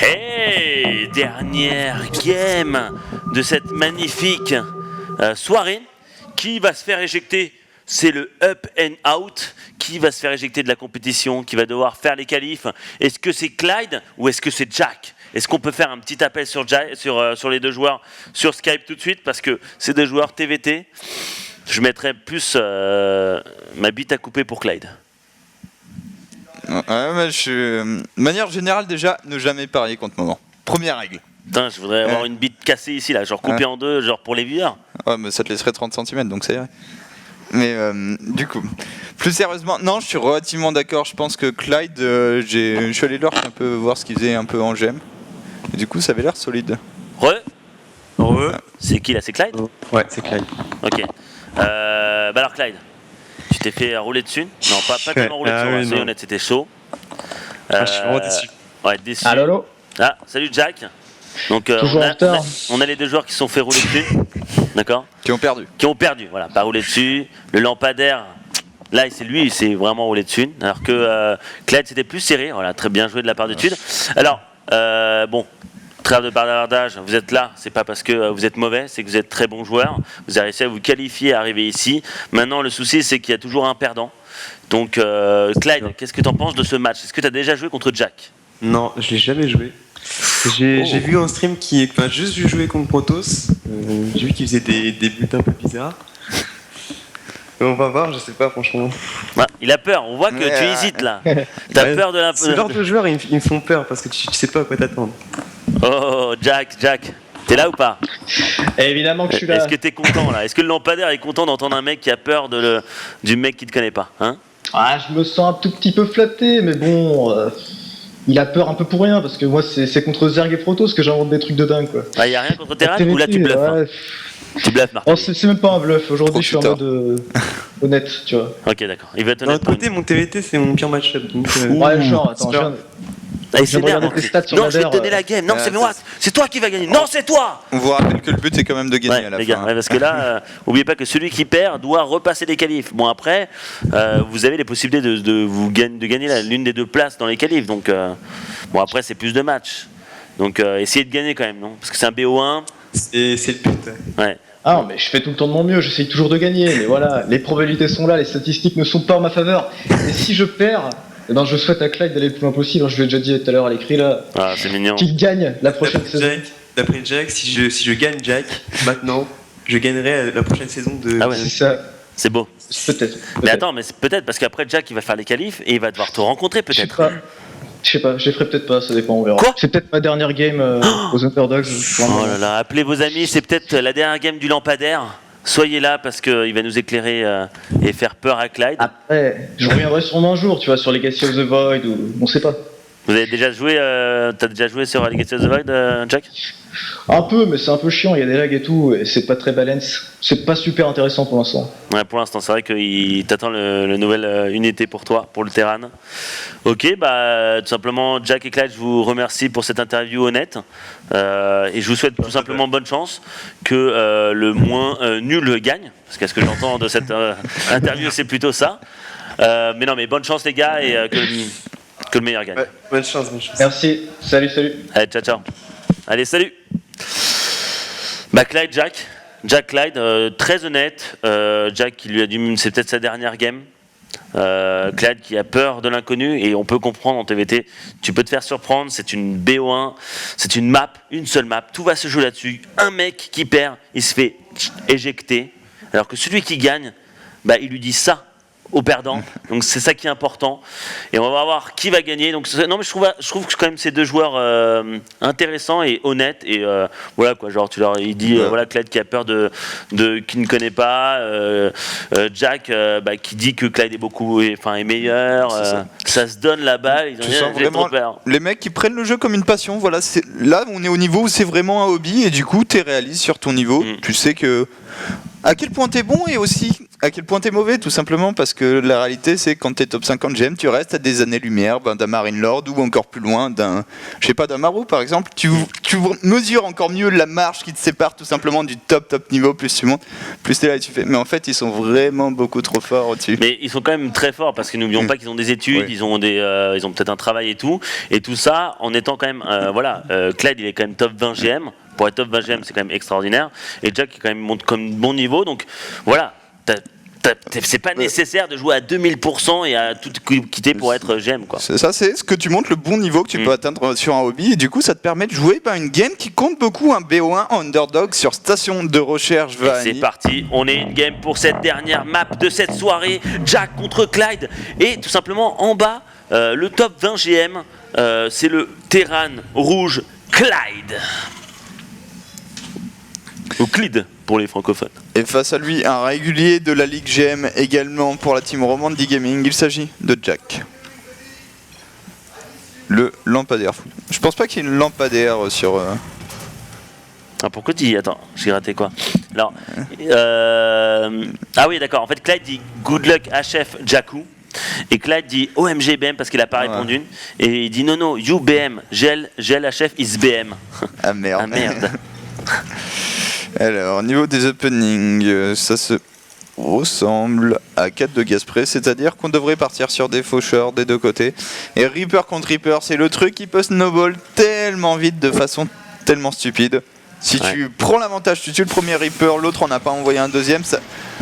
Hey, dernière game de cette magnifique soirée. Qui va se faire éjecter? C'est le up and out. Qui va se faire éjecter de la compétition? Qui va devoir faire les qualifs? Est-ce que c'est Clyde ou est-ce que c'est Jack? Est-ce qu'on peut faire un petit appel sur les deux joueurs sur Skype tout de suite? Parce que c'est des joueurs TVT. Je mettrais plus ma bite à couper pour Clyde. Ouais, de manière générale, déjà, ne jamais parier contre moment. Première règle. Putain, je voudrais avoir une bite cassée ici, là, genre coupée en deux, genre pour les viewers. Ouais, mais ça te laisserait 30 cm, donc ça irait. Mais du coup, plus sérieusement, non, je suis relativement d'accord. Je pense que Clyde, je suis allé lurk un peu voir ce qu'il faisait un peu en gemme. Et du coup, ça avait l'air solide. C'est qui là? C'est Clyde? Ouais, c'est Clyde. Ok. Bah alors Clyde, tu t'es fait rouler dessus? Non, pas tellement rouler dessus, soyons honnêtes, c'était chaud. Je suis vraiment déçu. Ouais, déçu. Allô. Ah, salut Jack. Donc on a les deux joueurs qui se sont fait rouler dessus, d'accord? Qui ont perdu. Qui ont perdu, voilà, pas roulé dessus. Le lampadaire, là c'est lui, il s'est vraiment roulé dessus. Alors que Clyde c'était plus serré, voilà, très bien joué de la part d'études. Alors, bon, trêve de bavardage, vous êtes là, c'est pas parce que vous êtes mauvais, c'est que vous êtes très bon joueur. Vous avez réussi à vous qualifier, à arriver ici. Maintenant, le souci c'est qu'il y a toujours un perdant. Donc, Clyde, qu'est-ce que tu en penses de ce match? Est-ce que tu as déjà joué contre Jack? Non, je l'ai jamais joué. J'ai vu un stream qui m'a juste vu jouer contre Protoss. J'ai vu qu'il faisait des buts un peu bizarres. On va voir, je sais pas franchement. Bah, il a peur, on voit que tu hésites là. T'as peur de la... Ce genre de joueurs, ils me font peur parce que tu sais pas à quoi t'attendre. Oh, Jack, t'es là ou pas? Évidemment que je suis là. Est-ce que t'es content là? Est-ce que le lampadaire est content d'entendre un mec qui a peur du mec qui te connaît pas, hein? Ah, je me sens un tout petit peu flatté, mais bon, il a peur un peu pour rien, parce que moi c'est contre Zerg et Protoss que j'invente des trucs de dingue quoi. Ah, y a rien contre Terran ou là tu bluffes? Ouais. Hein? Tu bluffes, Marc. Oh, c'est même pas un bluff, aujourd'hui je suis en mode honnête, tu vois. Ok, d'accord. Il va être D'un honnête. autre côté, mon TVT c'est mon pire match-up. Donc, Ouais, genre, attends, Allez, c'est regarder tes stats sur non, je vais te Ladder, donner la game. Non, c'est moi. C'est toi qui va gagner. Non, c'est toi. On vous rappelle que le but c'est quand même de gagner Ouais, à la les fin. gars, ouais, parce que là, oubliez pas que celui qui perd doit repasser les qualifs. Bon, après, vous avez les possibilités de gagner l'une des deux places dans les qualifs. Donc, bon, après, c'est plus de matchs. Donc, essayez de gagner quand même, non? Parce que c'est un BO1. c'est le but. Ouais. Ah non, mais je fais tout le temps de mon mieux, j'essaye toujours de gagner, mais voilà, les probabilités sont là, les statistiques ne sont pas en ma faveur. Et si je perds, eh ben, je souhaite à Clyde d'aller le plus loin possible. Je lui ai déjà dit tout à l'heure à l'écrit là. Ah, c'est mignon. Qu'il gagne la prochaine saison. D'après Jack, si je gagne Jack, maintenant, je gagnerai la prochaine saison de... Ah ouais. C'est ça. C'est beau. Peut-être. Mais attends, mais c'est peut-être parce qu'après Jack il va faire les qualifs et il va devoir te rencontrer peut-être. Je sais pas, je les ferai peut-être pas, ça dépend, on verra. Quoi? C'est peut-être ma dernière game aux Underdogs. Oh là là, appelez vos amis, c'est peut-être la dernière game du lampadaire. Soyez là parce qu'il va nous éclairer et faire peur à Clyde. Après, je reviendrai sûrement un jour, tu vois, sur Legacy of the Void ou on sait pas. Vous avez déjà joué, t'as déjà joué sur Legacy of the Void, Jack? Un peu, mais c'est un peu chiant, il y a des lags et tout, et c'est pas très balance. C'est pas super intéressant pour l'instant. Ouais, pour l'instant, c'est vrai qu'il t'attend le nouvelle unité pour toi, pour le Terran. Ok, bah tout simplement, Jack et Clyde, je vous remercie pour cette interview honnête. Et je vous souhaite tout simplement bonne chance, que le moins nul gagne, parce que ce que j'entends de cette interview, c'est plutôt ça. Mais non, mais bonne chance les gars, et que le meilleur gagne. Ouais, bonne chance. Merci, salut. Allez, ciao. Allez, salut. Bah Clyde, Jack Clyde, très honnête. Jack qui lui a dit c'est peut-être sa dernière game. Clyde qui a peur de l'inconnu et on peut comprendre en TVT. Tu peux te faire surprendre, c'est une BO1, c'est une map, une seule map. Tout va se jouer là-dessus. Un mec qui perd, il se fait éjecter. Alors que celui qui gagne, bah il lui dit ça au perdant, donc c'est ça qui est important et on va voir qui va gagner. Donc non mais je trouve que quand même ces deux joueurs intéressants et honnêtes et voilà quoi, genre il dit voilà Clyde qui a peur qui ne connaît pas, Jack qui dit que Clyde est meilleur, ça se donne la balle, ils ont rien vraiment les mecs qui prennent le jeu comme une passion. Voilà, là on est au niveau où c'est vraiment un hobby et du coup t'es réaliste sur ton niveau, tu sais que à quel point t'es bon et aussi à quel point t'es mauvais, tout simplement, parce que la réalité, c'est que quand t'es top 50 GM, tu restes à des années-lumière d'un Marine Lord ou encore plus loin d'un Maru, par exemple. Tu mesures encore mieux la marge qui te sépare tout simplement du top niveau, plus tu montes, plus t'es là et tu fais. Mais en fait, ils sont vraiment beaucoup trop forts au-dessus. Mais ils sont quand même très forts parce que n'oublions pas qu'ils ont des études, ils ont peut-être un travail et tout ça en étant quand même, Clyde il est quand même top 20 GM. Pour être top 20 GM, c'est quand même extraordinaire. Et Jack qui quand même monte comme bon niveau, donc voilà. C'est pas nécessaire de jouer à 2000% et à tout quitter pour être GM, quoi. Ça, c'est ce que tu montres, le bon niveau que tu peux atteindre sur un hobby, et du coup ça te permet de jouer une game qui compte beaucoup, un BO1 underdog sur station de recherche. C'est parti, on est une game pour cette dernière map de cette soirée, Jack contre Clyde, et tout simplement en bas, le top 20 GM, c'est le Terran rouge Clyde. Ou Clyde pour les francophones. Et face à lui, un régulier de la Ligue GM également pour la team Romandy Gaming, il s'agit de Jack. Le lampadaire fou. Je pense pas qu'il y ait une lampadaire sur... Ah, pourquoi tu dis... Attends, j'ai raté quoi? Alors, ah oui, d'accord. En fait, Clyde dit good luck HF Jakku. Et Clyde dit OMG BM parce qu'il a pas répondu. Et il dit non, you BM, GL HF is BM. Ah merde. Ah merde. Alors, au niveau des openings, ça se ressemble à 4 de gaz près, c'est-à-dire qu'on devrait partir sur des faucheurs des deux côtés. Et Reaper contre Reaper, c'est le truc qui peut snowball tellement vite de façon tellement stupide. Si tu prends l'avantage, tu tues le premier Reaper, l'autre en a pas envoyé un deuxième,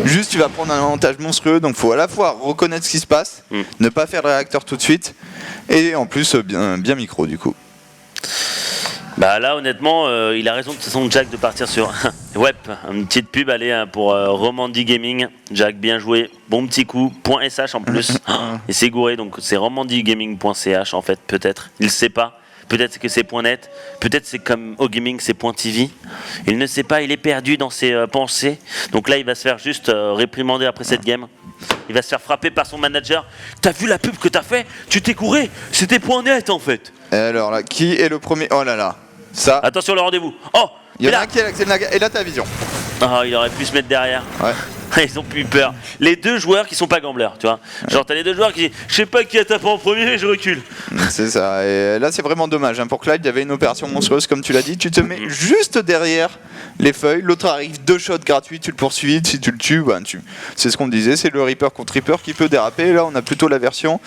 juste tu vas prendre un avantage monstrueux, donc faut à la fois reconnaître ce qui se passe, ne pas faire le réacteur tout de suite, et en plus bien micro du coup. Bah là honnêtement il a raison de toute façon Jack de partir sur web, une petite pub allez pour Romandy Gaming. Jack bien joué, bon petit coup, .sh en plus et c'est gouré donc c'est romandygaming.ch en fait peut-être, il sait pas, peut-être que c'est .net, peut-être c'est comme au gaming c'est .tv, il ne sait pas, il est perdu dans ses pensées, donc là il va se faire juste réprimander après cette game. Il va se faire frapper par son manager. T'as vu la pub que t'as fait? Tu t'es couré? C'était .net en fait. Et alors là, qui est le premier? Oh là là, ça. Attention le rendez-vous. Oh, il y en a un qui est Axel Naga, et là t'as vision. Ah, il aurait pu se mettre derrière. Ouais. Ils ont plus peur. Les deux joueurs qui sont pas gamblers, tu vois. Genre t'as les deux joueurs qui disent je sais pas qui a tapé en premier, je recule. C'est ça. Et là c'est vraiment dommage. Pour Clyde, il y avait une opération monstrueuse comme tu l'as dit. Tu te mets juste derrière les feuilles. L'autre arrive 2 shots gratuits. Tu le poursuis. Si tu le tues, c'est ce qu'on disait. C'est le Reaper contre Reaper qui peut déraper. Là on a plutôt la version.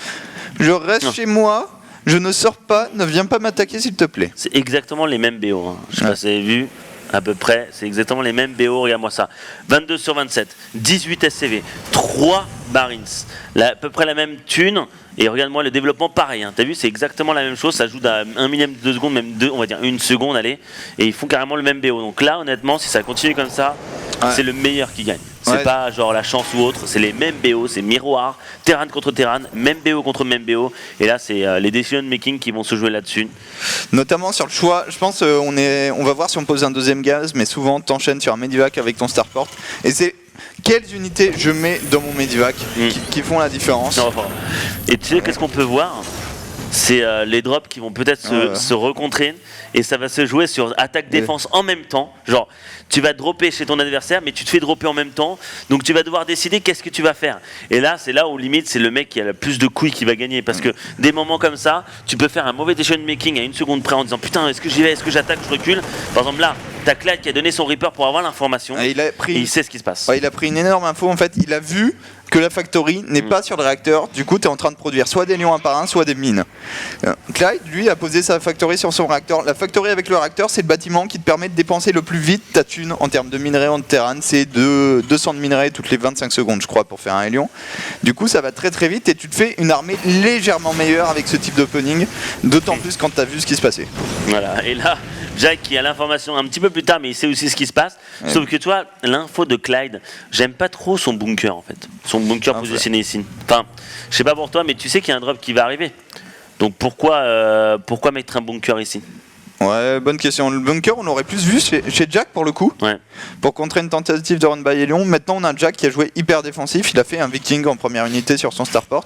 Je reste chez moi. Je ne sors pas. Ne viens pas m'attaquer s'il te plaît. C'est exactement les mêmes BO. Hein. Je sais pas si vous avez vu. À peu près, c'est exactement les mêmes BO, regarde-moi ça. 22 sur 27, 18 SCV, 3 Marines, à peu près la même thune, et regarde-moi le développement pareil, hein. T'as vu, c'est exactement la même chose, ça joue à 1 millième de seconde, même 2, on va dire 1 seconde, allez, et ils font carrément le même BO. Donc là, honnêtement, si ça continue comme ça, c'est le meilleur qui gagne. C'est pas genre la chance ou autre, c'est les mêmes BO, c'est miroir, Terran contre Terran, même BO contre même BO, et là c'est les decision making qui vont se jouer là-dessus. Notamment sur le choix, je pense on va voir si on pose un deuxième gaz, mais souvent t'enchaînes sur un Medivac avec ton Starport, et c'est quelles unités je mets dans mon Medivac qui font la différence. Et tu sais qu'est-ce qu'on peut voir? C'est les drops qui vont peut-être se recontrer et ça va se jouer sur attaque-défense en même temps. Genre, tu vas dropper chez ton adversaire, mais tu te fais dropper en même temps. Donc, tu vas devoir décider qu'est-ce que tu vas faire. Et là, c'est là où limite, c'est le mec qui a le plus de couilles qui va gagner. Parce que des moments comme ça, tu peux faire un mauvais decision making à 1 seconde près en disant putain, est-ce que j'y vais, est-ce que j'attaque, je recule. Par exemple, là, t'as Clyde qui a donné son Reaper pour avoir l'information. Et il sait ce qui se passe. Il a pris une énorme info. En fait, il a vu que la factory n'est pas sur le réacteur, du coup tu es en train de produire soit des lions 1 par 1, soit des mines. Clyde, lui, a posé sa factory sur son réacteur. La factory avec le réacteur, c'est le bâtiment qui te permet de dépenser le plus vite ta thune en termes de minerais en Terran. C'est 200 de minerais toutes les 25 secondes, je crois, pour faire un hélion. Du coup, ça va très très vite et tu te fais une armée légèrement meilleure avec ce type d'opening, d'autant plus quand tu as vu ce qui se passait. Voilà, et là, Jack qui a l'information un petit peu plus tard, mais il sait aussi ce qui se passe. Sauf que tu vois, l'info de Clyde, j'aime pas trop son bunker en fait. Son bunker positionné ici. Enfin, je sais pas pour toi, mais tu sais qu'il y a un drop qui va arriver. Donc pourquoi mettre un bunker ici? Ouais, bonne question. Le bunker, on l'aurait plus vu chez Jack pour le coup. Ouais. Pour contrer une tentative de run by Elion. Maintenant, on a Jack qui a joué hyper défensif. Il a fait un Viking en première unité sur son starport.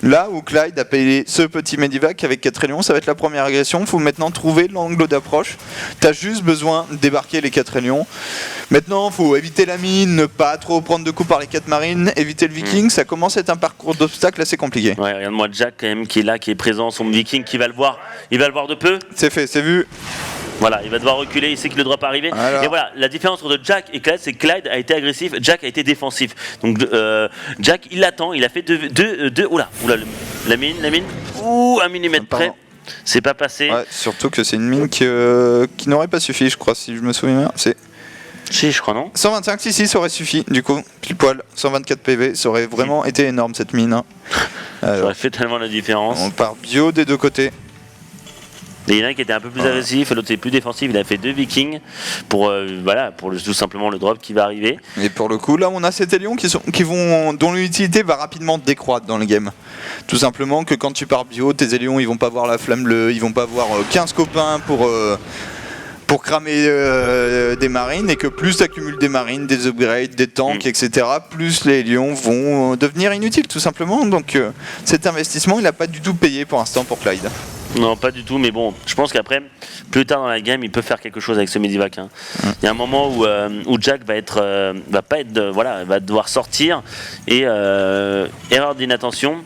Là où Clyde a payé ce petit Medivac avec 4 Elions, ça va être la première agression. Il faut maintenant trouver l'angle d'approche. T'as juste besoin de débarquer les 4 Elions. Maintenant, il faut éviter la mine, ne pas trop prendre de coups par les 4 marines, éviter le Viking. Ça commence à être un parcours d'obstacles assez compliqué. Ouais, regarde-moi Jack quand même qui est là, qui est présent, son Viking qui va le voir. Il va le voir de peu. C'est fait, c'est vu. Voilà, il va devoir reculer, il sait qu'il ne doit pas arriver. Alors. Et voilà, la différence entre Jack et Clyde, c'est que Clyde a été agressif, Jack a été défensif. Donc Jack, il attend, il a fait deux. Oula, la mine. Ouh, 1 millimètre près. Pardon. C'est pas passé. Ouais, surtout que c'est une mine qui n'aurait pas suffi, je crois, si je me souviens bien. C'est Si, je crois, non 125, si, ça aurait suffi, du coup, pile poil. 124 PV, ça aurait vraiment été énorme cette mine. Hein. Ça Alors, aurait fait tellement la différence. on part bio des deux côtés. Et il y en a un qui était un peu plus agressif, l'autre est plus défensif. Il a fait 2 Vikings pour tout simplement le drop qui va arriver. Et pour le coup, là, on a ces Elions dont l'utilité va rapidement décroître dans le game. Tout simplement que quand tu pars bio, tes Elions, ils vont pas voir la flamme bleue, ils vont pas voir 15 copains pour cramer des marines, et que plus tu accumules des marines, des upgrades, des tanks, etc., plus les Elions vont devenir inutiles, tout simplement. Donc cet investissement, il n'a pas du tout payé pour l'instant pour Clyde. Non, pas du tout, mais bon, je pense qu'après, plus tard dans la game, il peut faire quelque chose avec ce Medivac. Hein. Il y a un moment où Jack va devoir sortir et erreur d'inattention.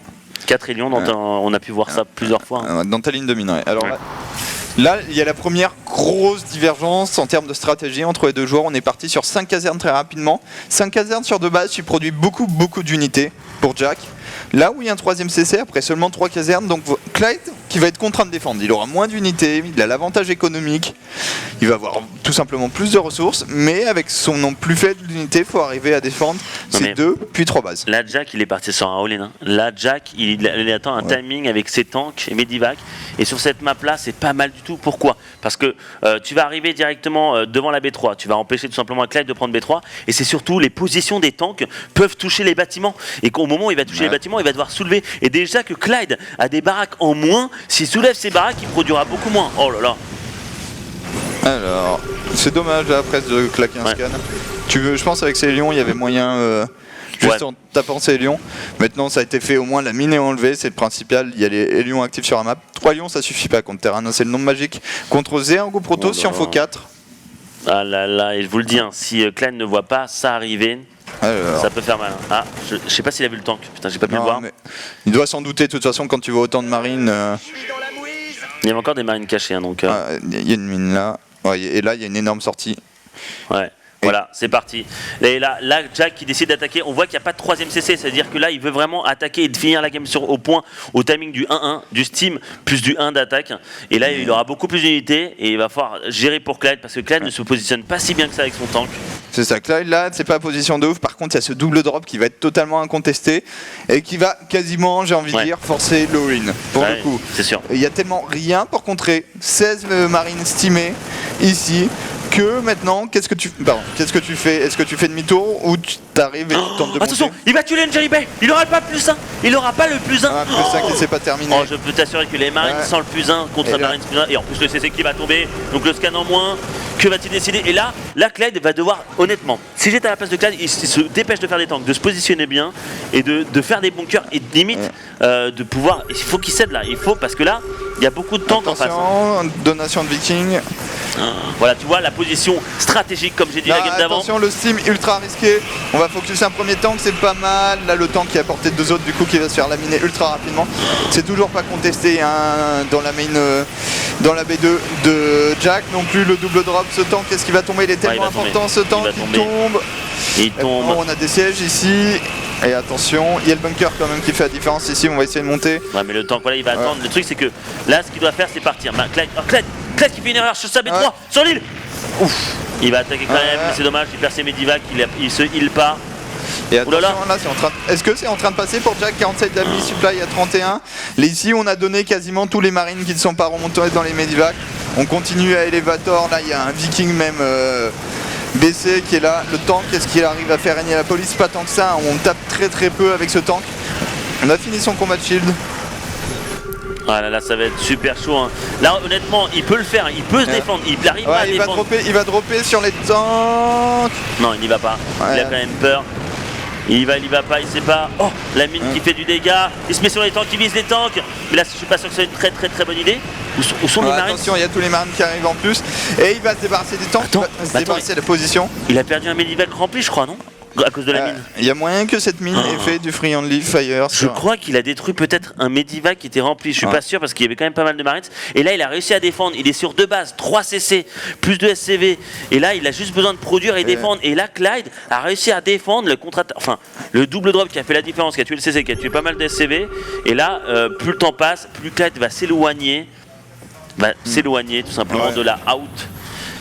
4 Elions, on a pu voir ça plusieurs fois. Hein. Dans ta ligne de mine, ouais. Alors là, il y a la première grosse divergence en termes de stratégie entre les deux joueurs. On est parti sur 5 casernes très rapidement. 5 casernes sur 2 bases qui produit beaucoup d'unités pour Jack. Là où il y a un 3ème CC après seulement 3 casernes, donc Clyde qui va être contraint de défendre. Il aura moins d'unités, il a l'avantage économique, il va avoir tout simplement plus de ressources, mais avec son nombre plus faible d'unités, il faut arriver à défendre ses 2 puis 3 bases. Là, Jack, il est parti sur un all-in. Hein. Là, Jack, il attend un timing avec ses tanks et Medivac. Et sur cette map-là, c'est pas mal du tout. Pourquoi ? Parce que tu vas arriver directement devant la B3, tu vas empêcher tout simplement Clyde de prendre B3, et c'est surtout les positions des tanks peuvent toucher les bâtiments. Et qu'au moment où il va toucher les bâtiments, il va devoir soulever. Et déjà que Clyde a des baraques en moins, s'il soulève ses baraques, il produira beaucoup moins. Oh là là. Alors, c'est dommage là, presque de claquer un scan. Je pense avec ces lions, il y avait moyen, juste en tapant ces lions. Maintenant, ça a été fait, au moins la mine est enlevée, c'est le principal. Il y a les lions actifs sur la map. 3 lions, ça suffit pas contre Terran, c'est le nombre magique. Contre Zergo Proto, si on faut 4. Ah là là, et je vous le dis, hein, si Clyde ne voit pas ça arriver, ça peut faire mal. Hein. Ah, je sais pas s'il a vu le tank, putain, j'ai pas pu le voir. Mais il doit s'en douter, de toute façon, quand tu vois autant de marines. Il y a encore des marines cachées, hein, donc. Il y a une mine là. Ouais, et là, il y a une énorme sortie. Ouais. Voilà, c'est parti. Et là, Jack qui décide d'attaquer, on voit qu'il n'y a pas de 3ème CC, c'est-à-dire que là, il veut vraiment attaquer et finir la game au point, au timing du 1-1, du steam, plus du 1 d'attaque. Et là, il aura beaucoup plus d'unités et il va falloir gérer pour Clyde, parce que Clyde ne se positionne pas si bien que ça avec son tank. C'est ça, Clyde là, c'est pas la position de ouf. Par contre, il y a ce double drop qui va être totalement incontesté et qui va quasiment, j'ai envie de dire, forcer l'all-in. Pour le coup, c'est sûr. Il y a tellement rien pour contrer 16 marines stimées ici. Que maintenant, qu'est-ce que tu fais? Est-ce que tu fais demi-tour ou tu t'arrives et tu tentes de attention, monter? il va tuer l'Engery Bay. Il aura pas plus 1. Il aura pas le plus 1. Plus 1 qui s'est pas terminé. Oh, je peux t'assurer que les marines sans le plus 1 contre marines plus 1. Et en plus le CC qui va tomber. Donc le scan en moins. Que va-t-il décider? Et là, Clyde va devoir, honnêtement, si j'étais à la place de Clyde, il se dépêche de faire des tanks, de se positionner bien et de faire des bunkers et limite de pouvoir. Il faut qu'il cède là. Il faut, parce que là, il y a beaucoup de tanks en face. Donation de Viking. Voilà, tu vois la position stratégique, comme j'ai dit la game d'avant. Attention, le steam ultra risqué. On va focus un premier tank, c'est pas mal. Là, le tank qui a porté 2 autres, du coup, qui va se faire laminer ultra rapidement. C'est toujours pas contesté hein, dans la main, dans la B2 de Jack. Non plus le double drop. Ce tank, qu'est-ce qui va tomber? Il est tellement important. Ce tank, il tombe. On a des sièges ici. Et attention, il y a le bunker quand même qui fait la différence ici. On va essayer de monter. Ouais, mais le tank, voilà, il va attendre. Le truc, c'est que là, ce qu'il doit faire, c'est partir. Clyde qui fait une erreur sur sa B3, sur l'île. Ouf, il va attaquer quand même, mais c'est dommage, il perd ses Medivac, il se heal pas. Et attention, là, est-ce que c'est en train de passer pour Jack? 47 d'amis supply à 31. Ici, on a donné quasiment tous les marines qui ne sont pas remontés dans les Medivac. On continue à Elevator, là, il y a un Viking même BC qui est là. Le tank, est-ce qu'il arrive à faire régner la police? Pas tant que ça, on tape très peu avec ce tank. On a fini son combat de shield. Ah là, ça va être super chaud. Hein. Là, honnêtement, il peut le faire, il peut se défendre, il arrive à défendre. Il va dropper sur les tanks. Non, il n'y va pas. Ouais. Il a quand même peur. Il va pas, il sait pas. Oh, la mine qui fait du dégât. Il se met sur les tanks, il vise les tanks. Mais là, je suis pas sûr que c'est une très bonne idée. Où sont les marines? Attention, il y a tous les marines qui arrivent en plus. Et il va se débarrasser des tanks, il va se débarrasser de la position. Il a perdu un medivac rempli, je crois, non? À cause de la mine. Il y a moyen que cette mine ait fait du friendly fire. Je crois qu'il a détruit peut-être un medivac qui était rempli. Je suis pas sûr parce qu'il y avait quand même pas mal de marines. Et là, il a réussi à défendre. Il est sur 2 bases, 3 CC, plus 2 SCV. Et là, il a juste besoin de produire et défendre. Et là, Clyde a réussi à défendre le double drop qui a fait la différence, qui a tué le CC, qui a tué pas mal de SCV. Et là, plus le temps passe, plus Clyde va s'éloigner. Tout simplement de la out.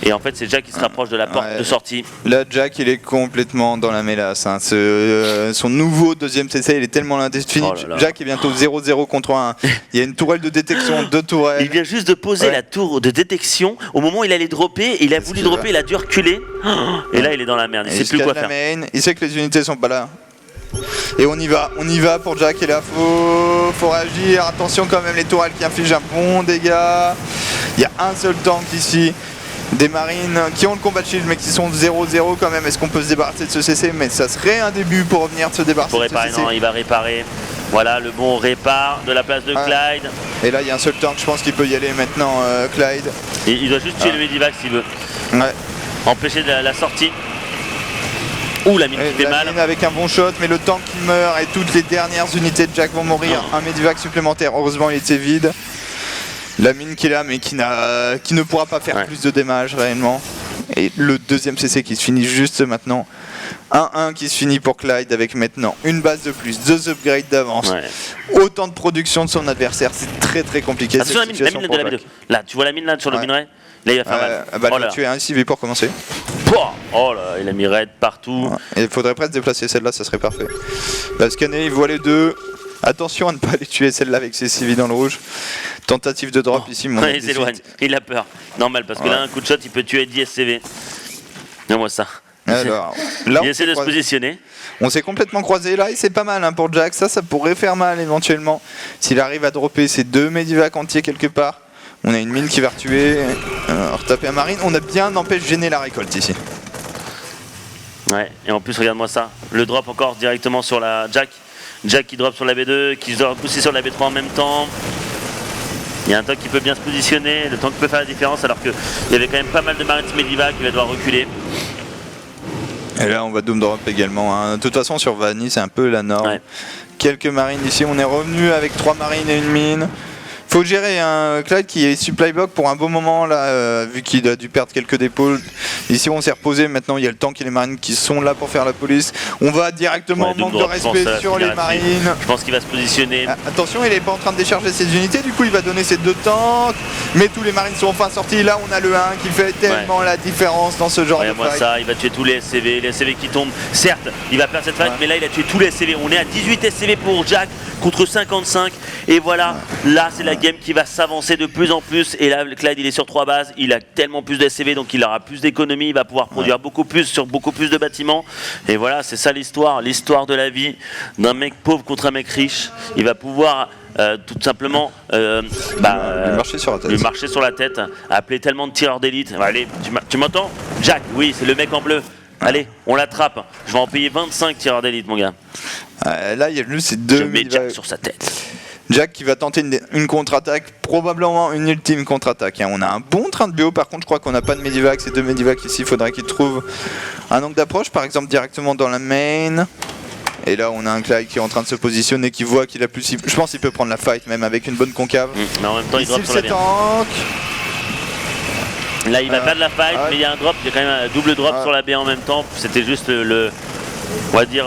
Et en fait, c'est Jack qui se rapproche de la porte de sortie. Là, Jack, il est complètement dans la mélasse. Hein. Son nouveau deuxième CC, il est tellement indéfini. Jack est bientôt 0-0 contre 1. Il y a une tourelle de détection, 2 tourelles. Il vient juste de poser la tour de détection. Au moment où il allait dropper, il a voulu dropper, il a dû reculer. Et là, il est dans la merde. Il sait plus quoi faire. Il sait que les unités sont pas là. Et on y va pour Jack. Et là, faut réagir. Attention quand même, les tourelles qui infligent un bon dégât. Il y a un seul tank ici. Des marines qui ont le combat shield mais qui sont 0-0 quand même. Est-ce qu'on peut se débarrasser de ce CC? Mais ça serait un début pour revenir se débarrasser pour de ce réparer, CC. Non, il va réparer. Voilà le bon répart de la place de Clyde. Et là il y a un seul tank, je pense qu'il peut y aller maintenant Clyde. Et il doit juste tuer le medivac s'il veut. Ouais. Empêcher la sortie. Ouh, la mine qui fait mal. Mine avec un bon shot, mais le tank qui meurt et toutes les dernières unités de Jack vont mourir. Un medivac supplémentaire, heureusement il était vide. La mine qui est là mais qui ne pourra pas faire plus de dommages réellement. Et le deuxième CC qui se finit juste maintenant. 1-1 qui se finit pour Clyde avec maintenant une base de plus, 2 upgrades d'avance. Autant de production de son adversaire, c'est très compliqué. Attention la mine de la B2. Là, tu vois la mine là sur le minerai? Là il va faire mal. Il va tuer un CV pour commencer. Oh là, il a mis raid partout. Et il faudrait presque déplacer celle-là, ça serait parfait. La scanner, il voit les deux. Attention à ne pas aller tuer celle-là avec ses CV dans le rouge. Tentative de drop ici, mon il s'éloigne, il a peur. Normal, parce que là, un coup de shot, il peut tuer 10 SCV. Non, ça. Alors, là, il essaie de se positionner. On s'est complètement croisé là et c'est pas mal pour Jack. Ça pourrait faire mal éventuellement. S'il arrive à dropper ces 2 medivacs entiers quelque part. On a une mine qui va retuer. Retaper un marine. On a bien n'empêche gêner la récolte ici. Ouais, et en plus, regarde-moi ça. Le drop encore directement sur la Jack. Jack qui drop sur la B2, qui doit pousser sur la B3 en même temps. Il y a un tank qui peut bien se positionner, le tank peut faire la différence alors qu'il y avait quand même pas mal de marines medivac qui va devoir reculer. Et là on va doom drop également. Hein. De toute façon sur Vanny c'est un peu la norme. Quelques marines ici, on est revenu avec 3 marines et une mine. Faut gérer un Clyde qui est supply block pour un bon moment là, vu qu'il a dû perdre quelques dépôts. Ici on s'est reposé, maintenant il y a le tank et les marines qui sont là pour faire la police. On va directement manque de respect sur les marines. Je pense qu'il va se positionner. Attention, il est pas en train de décharger ses unités, du coup il va donner ses 2 tanks. Mais tous les marines sont enfin sortis. Là on a le 1 qui fait tellement la différence dans ce genre de fight. Ça, il va tuer tous les SCV qui tombent. Certes, il va perdre cette fight, mais là il a tué tous les SCV. On est à 18 SCV pour Jack contre 55. Et voilà, là c'est la game qui va s'avancer de plus en plus. Et là, Clyde, il est sur 3 bases. Il a tellement plus de SCV, donc il aura plus d'économie. Il va pouvoir produire beaucoup plus sur beaucoup plus de bâtiments. Et voilà, c'est ça l'histoire de la vie d'un mec pauvre contre un mec riche. Il va pouvoir tout simplement lui marcher sur la tête, appeler tellement de tireurs d'élite. Allez, tu m'entends? Jack, oui, c'est le mec en bleu. Allez, on l'attrape. Je vais en payer 25 tireurs d'élite, mon gars. Là, il y a juste ces 2. Je mets Jack sur sa tête. Jack qui va tenter une contre-attaque, probablement une ultime contre-attaque. On a un bon train de BO, par contre je crois qu'on n'a pas de medivac, ces 2 medivacs ici, il faudrait qu'il trouve un angle d'approche, par exemple directement dans la main. Et là on a un Clyde qui est en train de se positionner, qui voit qu'il a plus... Je pense qu'il peut prendre la fight même avec une bonne concave. Mais en même temps il drop sur la B. Là il va perdre la fight, mais il y a un drop, il y a quand même un double drop sur la B en même temps. C'était juste on va dire...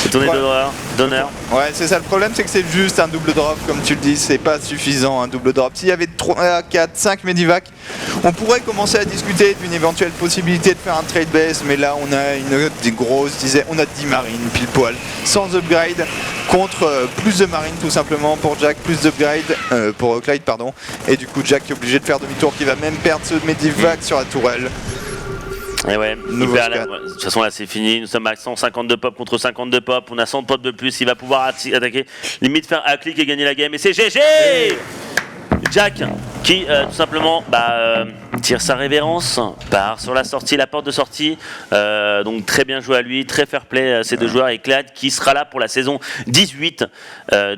C'est tourné d'honneur. Ouais, c'est ça le problème, c'est que c'est juste un double drop, comme tu le dis, c'est pas suffisant un double drop. S'il y avait 3, 4, 5 medivac, on pourrait commencer à discuter d'une éventuelle possibilité de faire un trade base, mais là on a des grosses dizaines, on a 10 marines pile poil, sans upgrade, contre plus de marines tout simplement pour Jack, plus d'upgrade pour Clyde pardon, et du coup Jack est obligé de faire demi-tour, qui va même perdre ce medivac sur la tourelle. Et ouais, Nouveau hyper, scan. ouais, de toute façon là c'est fini, nous sommes à 152 pop contre 52 pop, on a 100 pop de plus, il va pouvoir attaquer, limite faire un clic et gagner la game, et c'est GG. Jack qui tout simplement tire sa révérence, part sur la sortie, la porte de sortie, donc très bien joué à lui, très fair play ces deux joueurs, et Clad qui sera là pour la saison 18.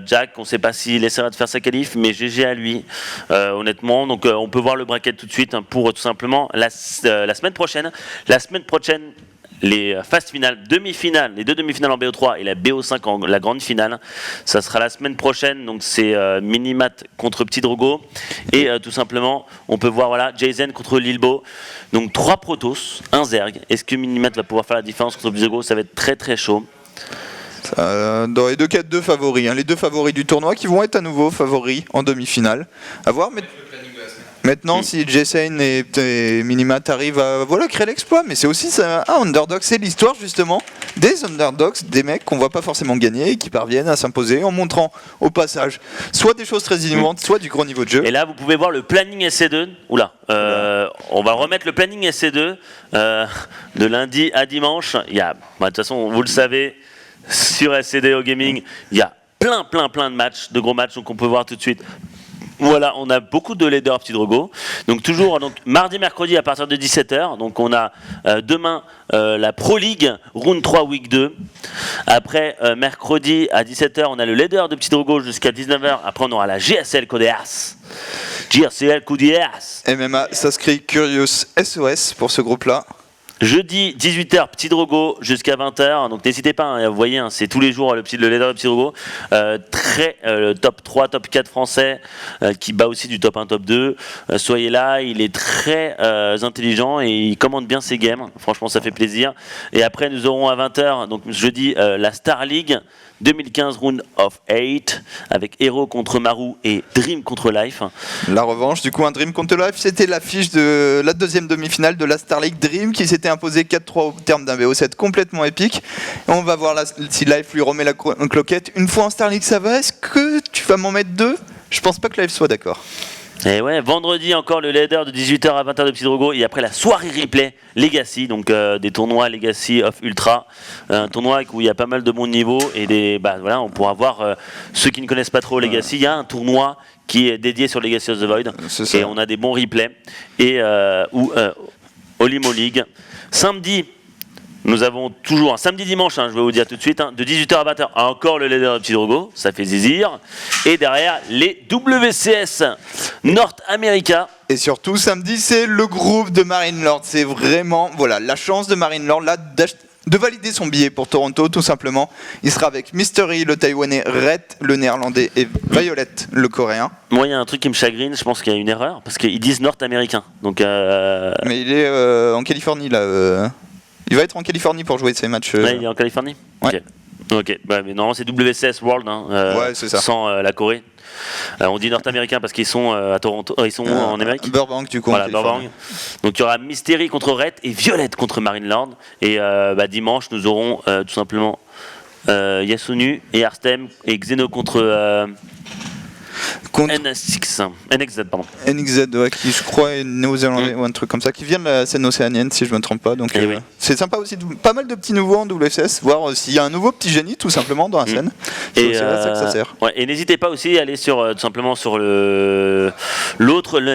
Jack, on ne sait pas s'il essaiera de faire sa qualif, mais GG à lui, honnêtement. Donc on peut voir le bracket tout de suite pour tout simplement la semaine prochaine. La semaine prochaine, les phases finales, demi-finales, les deux demi-finales en BO3 et la BO5 en la grande finale. Ça sera la semaine prochaine, donc c'est Minimat contre Petit Drogo. Et tout simplement, on peut voir voilà, Jayzen contre Lilbo. Donc 3 Protoss, 1 Zerg. Est-ce que Minimat va pouvoir faire la différence contre Petit Drogo? Ça va être très très chaud. Dans les deux cas, 2 favoris. Hein. Les 2 favoris du tournoi qui vont être à nouveau favoris en demi-finale. À voir, mais... Maintenant, si Jayzen et Minimat arrivent à créer l'exploit, mais c'est aussi ça, un underdog, c'est l'histoire justement des underdogs, des mecs qu'on voit pas forcément gagner et qui parviennent à s'imposer en montrant au passage soit des choses très innovantes, soit du gros niveau de jeu. Et là, vous pouvez voir le planning SC2. Oula, on va remettre le planning SC2 de lundi à dimanche. Il y a, de toute façon, vous le savez, sur SCDO Gaming, il y a plein de matchs, de gros matchs, donc on peut voir tout de suite. Voilà, on a beaucoup de leaders Petit Drogo. Donc toujours mardi, mercredi à partir de 17h. Donc on a demain la Pro League Round 3 Week 2. Après mercredi à 17h, on a le leader de Petit Drogo jusqu'à 19h. Après on aura la GSL Codeas. GSL Codeas. MMA, ça se crie Curious SOS pour ce groupe-là. Jeudi 18h, Petit Drogo jusqu'à 20h. Donc n'hésitez pas, hein, vous voyez, hein, c'est tous les jours le leader de Petit Drogo. Très top 3, top 4 français qui bat aussi du top 1, top 2. Soyez là, il est très intelligent et il commande bien ses games. Franchement, ça fait plaisir. Et après, nous aurons à 20h, donc jeudi, la Star League 2015 Round of 8 avec Hero contre Maru et Dream contre Life. La revanche, du coup, un Dream contre Life, c'était l'affiche de la deuxième demi-finale de la Star League. Dream qui s'était imposé 4-3 au terme d'un BO7 complètement épique. Et on va voir là, si Life lui remet la cloquette. Une fois en Star League, ça va. Est-ce que tu vas m'en mettre 2 ? Je pense pas que Life soit d'accord. Et ouais, vendredi encore le leader de 18h à 20h de Petit Drogo et après la soirée replay Legacy, donc des tournois Legacy of Ultra, un tournoi où il y a pas mal de bons niveaux et voilà, on pourra voir ceux qui ne connaissent pas trop Legacy, il y a un tournoi qui est dédié sur Legacy of the Void et on a des bons replays et Olimo League. Samedi, nous avons toujours un samedi dimanche, je vais vous dire tout de suite, de 18h à 20h, encore le leader de Petit Drogo, ça fait zizir. Et derrière, les WCS North America. Et surtout, samedi, c'est le groupe de Marine Lord. C'est vraiment la chance de Marine Lord là, de valider son billet pour Toronto, tout simplement. Il sera avec Mystery, le Taïwanais, Red, le Néerlandais, et Violet, le Coréen. Moi, il y a un truc qui me chagrine, je pense qu'il y a une erreur, parce qu'ils disent North Américain. Donc, Mais il est en Californie, là. Il va être en Californie pour jouer ses matchs. Ouais, il est en Californie. Ouais. Ok, mais normalement c'est WCS World, ouais, c'est ça. sans la Corée. On dit nord-américain parce qu'ils sont à Toronto, ils sont en Amérique. Burbank, du coup. Voilà, Burbank. Donc il y aura Mystery contre Red et Violette contre Marine Lord. Et dimanche, nous aurons tout simplement Yasunu et Arstem et Xeno contre NXZ, pardon. NXZ, ouais, qui je crois est néo-zélandais ou un truc comme ça, qui vient de la scène océanienne si je me trompe pas. Donc oui. c'est sympa aussi, pas mal de petits nouveaux en WCS, voir s'il y a un nouveau petit génie tout simplement dans la scène. Et, c'est à ça que ça sert. Ouais, et n'hésitez pas aussi à aller sur tout simplement sur la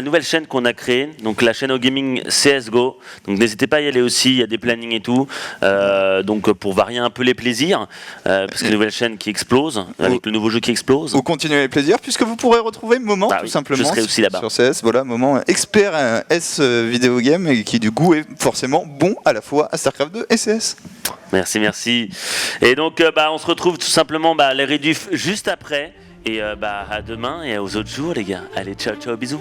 nouvelle chaîne qu'on a créée, donc la chaîne au gaming CSGO. Donc n'hésitez pas à y aller aussi, il y a des plannings et tout. Donc pour varier un peu les plaisirs, parce que une nouvelle chaîne qui explose, avec le nouveau jeu qui explose. Vous continuez les plaisirs puisque vous pourrez retrouver Moment tout simplement je serai aussi là-bas. sur CS. Voilà, Moment expert S vidéo game et qui du coup est forcément bon à la fois à StarCraft 2 et CS. Merci. Et donc on se retrouve tout simplement les réduits juste après. Et à demain et aux autres jours les gars. Allez, ciao, bisous.